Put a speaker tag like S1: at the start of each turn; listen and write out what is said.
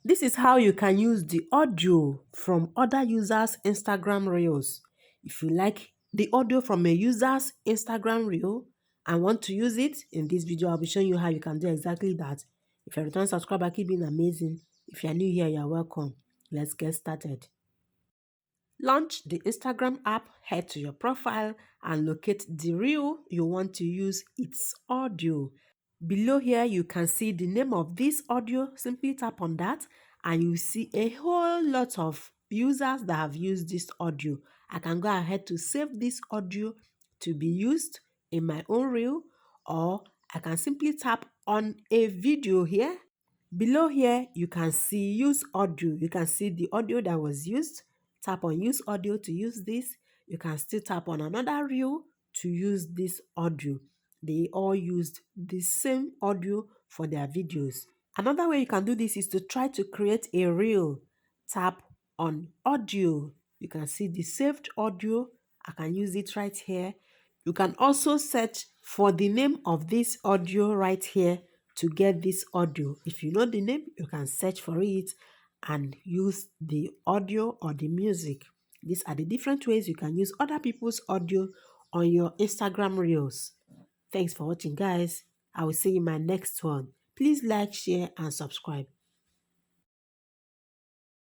S1: This is how you can use the audio from other users' Instagram reels. If you like the audio from a user's Instagram reel and want to use it in this video, I'll be showing you how you can do exactly that. If you're a return subscriber, keep being amazing. If you're new here, you're welcome. Let's get started. Launch the Instagram app, head to your profile and locate the reel you want to use its audio. Below here, you can see the name of this audio. Simply tap on that and you see a whole lot of users that have used this audio. I can go ahead to save this audio to be used in my own reel, or I can simply tap on a video here. Below here, you can see use audio. You can see the audio that was used. Tap on use audio to use this. You can still tap on another reel to use this audio. They all used the same audio for their videos. Another way you can do this is to try to create a reel. Tap on audio. You can see the saved audio. I can use it right here. You can also search for the name of this audio right here to get this audio. If you know the name, you can search for it and use the audio or the music. These are the different ways you can use other people's audio on your Instagram reels. Thanks for watching, guys. I will see you in my next one. Please like, share, and subscribe.